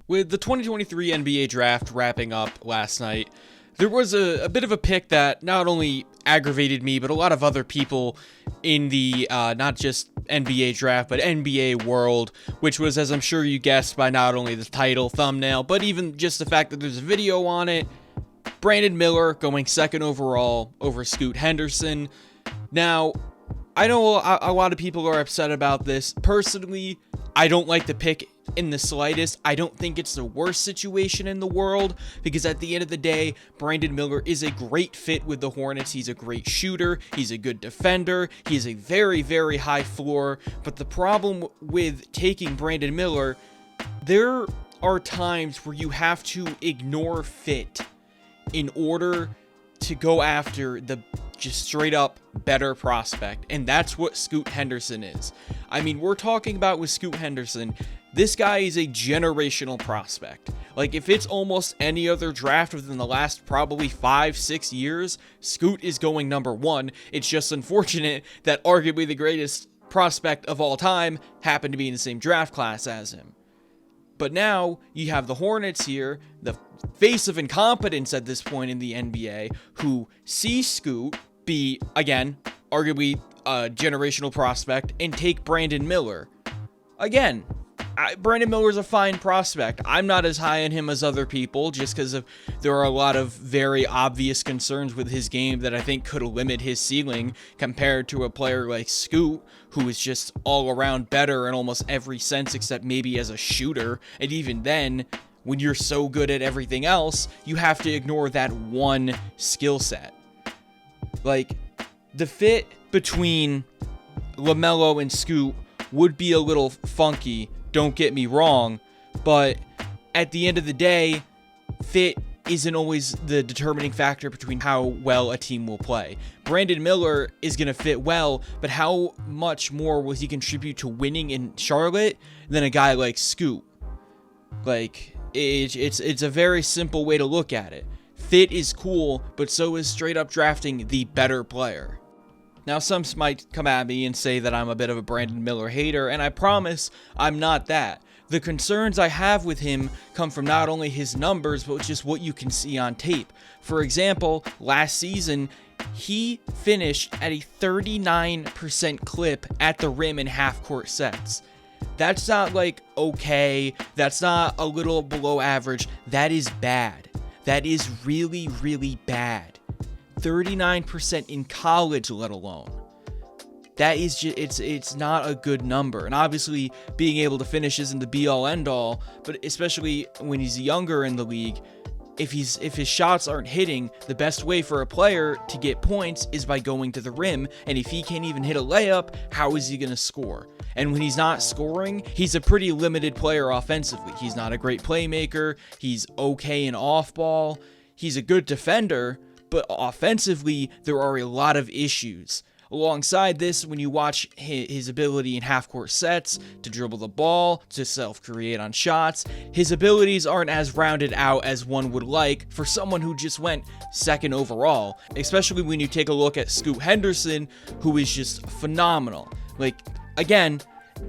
With the 2023 NBA draft wrapping up last night, there was a bit of a pick that not only aggravated me, but a lot of other people in the not just NBA draft, but NBA world, which was, as I'm sure you guessed by not only the title, thumbnail, but even just the fact that there's a video on it. Brandon Miller going second overall over Scoot Henderson. Now, I know a lot of people are upset about this. Personally, I don't like the pick in the slightest. I don't think it's the worst situation in the world, because at the end of the day, Brandon Miller is a great fit with the Hornets. He's a great shooter. He's a good defender. He has a very, very high floor. But the problem with taking Brandon Miller, there are times where you have to ignore fit in order to go after the just straight up better prospect, and that's what Scoot Henderson is. I mean, we're talking about with Scoot Henderson, this guy is a generational prospect. Like, if it's almost any other draft within the last probably 5-6 years, Scoot is going number one. It's just unfortunate that arguably the greatest prospect of all time happened to be in the same draft class as him. But now you have the Hornets here, the face of incompetence at this point in the NBA, who see Scoot be, again, arguably a generational prospect, and take Brandon Miller. Again, Brandon Miller's a fine prospect. I'm not as high on him as other people, just because there are a lot of very obvious concerns with his game that I think could limit his ceiling compared to a player like Scoot, who is just all around better in almost every sense except maybe as a shooter. And even then, when you're so good at everything else, you have to ignore that one skill set. Like, the fit between LaMelo and Scoot would be a little funky, don't get me wrong, but at the end of the day, fit isn't always the determining factor between how well a team will play. Brandon Miller is going to fit well, but how much more will he contribute to winning in Charlotte than a guy like Scoot? Like, it's a very simple way to look at it. Fit is cool, but so is straight up drafting the better player. Now, some might come at me and say that I'm a bit of a Brandon Miller hater, and I promise I'm not that. The concerns I have with him come from not only his numbers, but just what you can see on tape. For example, last season, he finished at a 39% clip at the rim in half-court sets. That's not like okay, that's not a little below average, that is bad. That is really, really bad. 39% in college, let alone. That is just, it's not a good number. And obviously, being able to finish isn't the be-all, end-all, but especially when he's younger in the league, if his shots aren't hitting, the best way for a player to get points is by going to the rim, and if he can't even hit a layup, how is he going to score? And when he's not scoring, he's a pretty limited player offensively. He's not a great playmaker, he's okay in off-ball, he's a good defender, but offensively, there are a lot of issues. Alongside this, when you watch his ability in half-court sets, to dribble the ball, to self-create on shots, his abilities aren't as rounded out as one would like for someone who just went second overall, especially when you take a look at Scoot Henderson, who is just phenomenal. Like, again,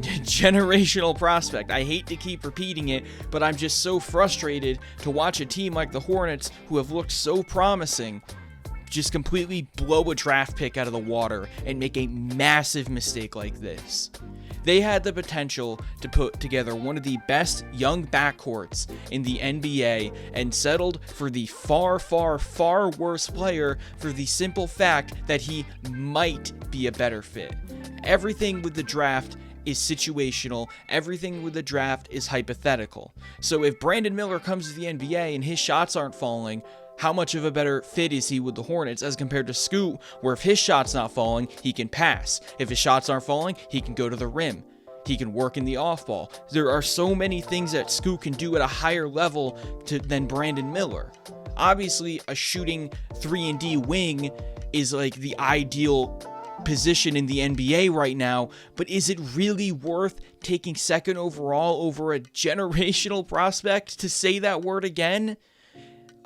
generational prospect. I hate to keep repeating it, but I'm just so frustrated to watch a team like the Hornets, who have looked so promising, just completely blow a draft pick out of the water and make a massive mistake like this. They had the potential to put together one of the best young backcourts in the NBA and settled for the far, far, far worse player for the simple fact that he might be a better fit. Everything with the draft is situational. Everything with the draft is hypothetical. So if Brandon Miller comes to the NBA and his shots aren't falling, how much of a better fit is he with the Hornets as compared to Scoot, where if his shot's not falling, he can pass. If his shots aren't falling, he can go to the rim. He can work in the off-ball. There are so many things that Scoot can do at a higher level than Brandon Miller. Obviously, a shooting 3-and-D wing is like the ideal position in the NBA right now, but is it really worth taking second overall over a generational prospect, to say that word again?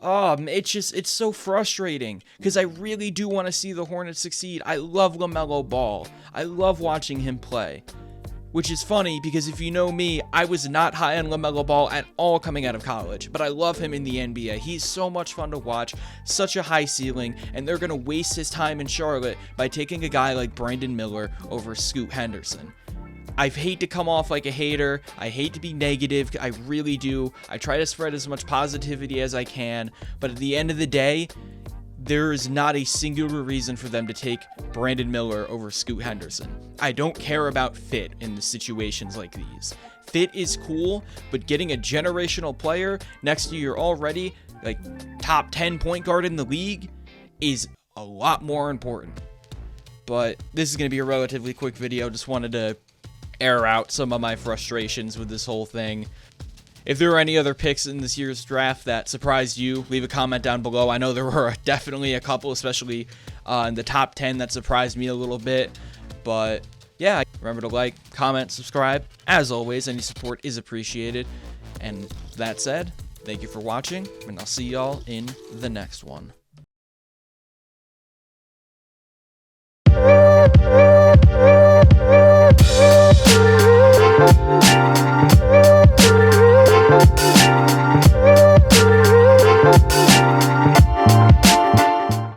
It's so frustrating, because I really do want to see the Hornets succeed. I love LaMelo Ball. I love watching him play. Which is funny because if you know me, I was not high on LaMelo Ball at all coming out of college, but I love him in the NBA. He's so much fun to watch, such a high ceiling, and they're going to waste his time in Charlotte by taking a guy like Brandon Miller over Scoot Henderson. I hate to come off like a hater. I hate to be negative. I really do. I try to spread as much positivity as I can, but at the end of the day, there is not a singular reason for them to take Brandon Miller over Scoot Henderson. I don't care about fit in the situations like these. Fit is cool, but getting a generational player next to your already like top 10 point guard in the league is a lot more important. But this is going to be a relatively quick video. Just wanted to air out some of my frustrations with this whole thing. If there were any other picks in this year's draft that surprised you, leave a comment down below. I know there were definitely a couple, especially in the top 10 that surprised me a little bit. But yeah, remember to like, comment, subscribe. As always, any support is appreciated. And that said, thank you for watching, and I'll see y'all in the next one.